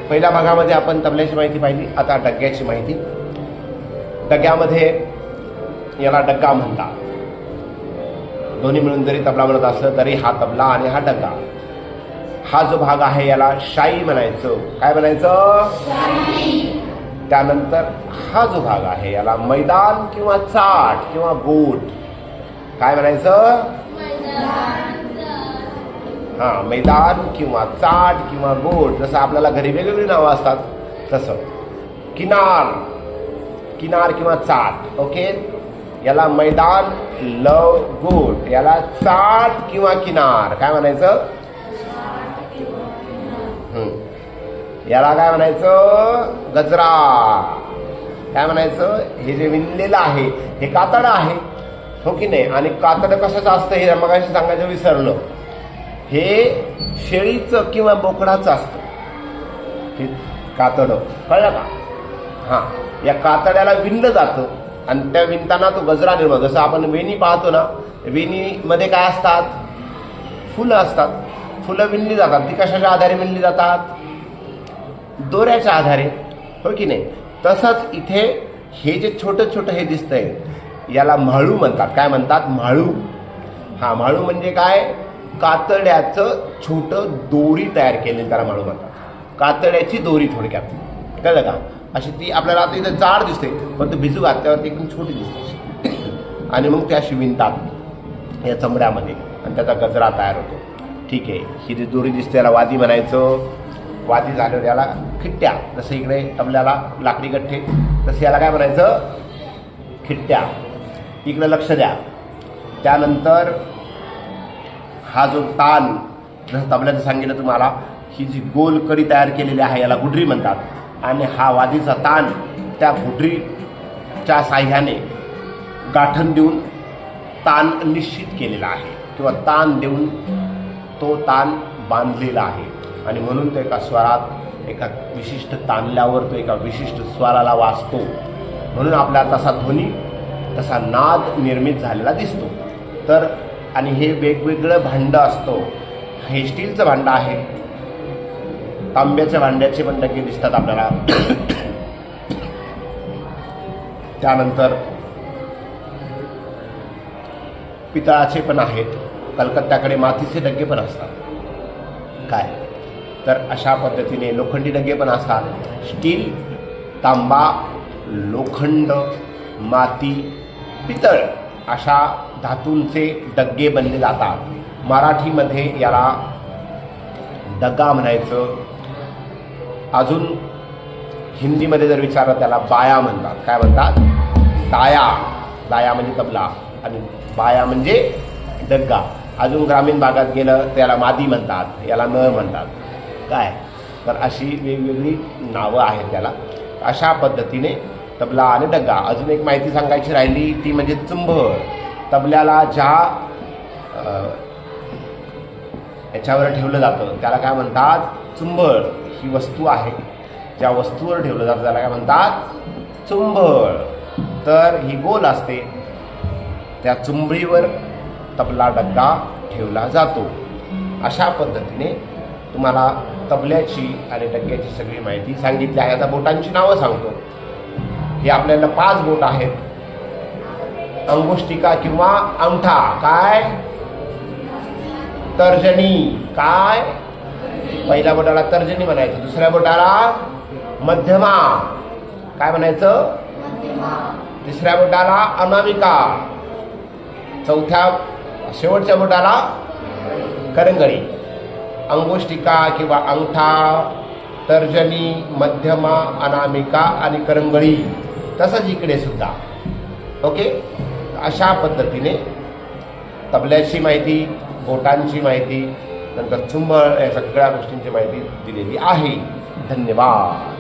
पहिल्या भागामध्ये आपण तबल्याची माहिती पाहिली. आता डग्ग्याची माहिती. डग्ग्यामध्ये याला डग्गा म्हणतात. दोन्ही मिळून जरी तबला म्हणत असलं तरी हा तबला आणि हा डग्गा. हा जो भाग आहे याला शाई म्हणायचं. काय म्हणायचं? त्यानंतर हा जो भाग आहे याला मैदान किंवा चाट किंवा गोट. काय म्हणायचं? हा, मैदान किंवा चाट किंवा गोट. जसं आपल्याला घरी वेगवेगळी नावं असतात तसं. किनार, किनार किंवा चाट. ओके, याला मैदान, लव, गोट. याला चाट किंवा किनार काय म्हणायचं? याला काय म्हणायचं? गजरा. काय म्हणायचं? हे जे विणलेलं आहे हे कातड आहे, हो की नाही? आणि कातड कशाचं असतं हे मगाशी सांगायचं विसरलो. हे शेळीचं किंवा बोकडाचं असतं हे कातड. कळलं का? हां, या कातड्याला विणलं जातं आणि त्या विणताना तो गजरा निर्माण. जसं आपण वेणी पाहतो ना, वेणीमध्ये काय असतात? फुलं असतात. फुलं विणली जातात. ती कशाच्या आधारे विणली जातात? दोऱ्याच्या आधारे, हो की नाही? तसंच इथे हे जे छोटं छोटं हे दिसतंय याला म्हाळू म्हणतात. काय म्हणतात? म्हाळू. हा, म्हाळू म्हणजे काय? कातड्याचं छोटं दोरी तयार केलेली त्याला म्हाळू म्हणतात. कातड्याची दोरी थोडक्यात. कळलं का? अशी ती आपल्याला आता इथं जाड दिसते पण ती भिजू घातल्यावरती एकदम छोटी दिसते. आणि मग त्या अशी विणतात या चमड्यामध्ये आणि त्याचा गजरा तयार होतो. ठीक आहे, ही जी दोरी दिसते याला वादी म्हणायचं. वादी झाल्यावर याला खिट्ट्या. जसं इकडे तबल्याला लाकडी गठ्ठे तसं याला काय म्हणायचं? खिट्ट्या. इकडे लक्ष द्या. त्यानंतर हा जो तान, जसं तबल्याचं सांगितलं तुम्हाला, ही जी गोल कडी तयार केलेली आहे याला गुडरी म्हणतात. आणि हा वादीचा तान त्या गुडरीच्या साह्याने गाठण देऊन तान निश्चित केलेला आहे किंवा तान देऊन तो तान बांधलेला आहे. आणि म्हणून तो एका स्वरात, एका विशिष्ट ताणल्यावर तो एका विशिष्ट स्वराला वाजतो. म्हणून आपल्याला तसा ध्वनी, तसा नाद निर्मित झालेला दिसतो. तर आणि हे वेगवेगळं भांडं असतं. हे स्टीलचं भांडं आहे. तांब्याच्या भांड्याचे पण डगे दिसतात आपल्याला. त्यानंतर पितळाचे पण आहेत. कलकत्त्याकडे मातीचे डगे पण असतात. काय तर अशा पद्धतीने लोखंडी डगे पण असतात. स्टील, तांबा, लोखंड, माती, पितळ अशा धातूंचे डगे बनले जातात. मराठीमध्ये याला डगा म्हणायचं. अजून हिंदीमध्ये जर विचारलं त्याला बाया म्हणतात. काय म्हणतात? दाया. दाया म्हणजे तबला आणि बाया म्हणजे डग्गा. अजून ग्रामीण भागात गेलं त्याला मादी म्हणतात, याला नळ म्हणतात. काय तर अशी वेगवेगळी नावं आहेत त्याला. अशा पद्धतीने तबला आणि डग्गा. अजून एक माहिती सांगायची राहिली ती म्हणजे चुंबळ. तबल्याला ज्या याच्यावर ठेवलं जातं त्याला काय म्हणतात? चुंबळ. ही वस्तू आहे, ज्या वस्तूवर ठेवलं जातं त्याला काय म्हणतात? चुंबळ. तर ही गोल असते, त्या चुंबळीवर तबला डग्गा ठेवला जातो. अशा पद्धतीने तुम्हाला तबल्याची आणि डग्ग्याची सगळी माहिती सांगितली आहे. आता बोटांची नावं सांगतो. हे आपल्याला 5 बोट आहेत. अंगुष्टिका किंवा अंगठा. काय? तर्जनी. काय? पहिल्या बोटाला तर्जनी म्हणायचं. दुसऱ्या बोटाला मध्यमा. काय म्हणायचं? तिसऱ्या बोटाला अनामिका. चौथ्या शेवटच्या बोटाला करंगळी. अंगुष्टिका किंवा अंगठा, तर्जनी, मध्यमा, अनामिका आणि करंगळी. तसंच इकडे सुद्धा. ओके, अशा पद्धतीने तबल्याची माहिती, बोटांची माहिती, नंतर चुंबळ या सगळ्या गोष्टींची माहिती दिलेली आहे. धन्यवाद.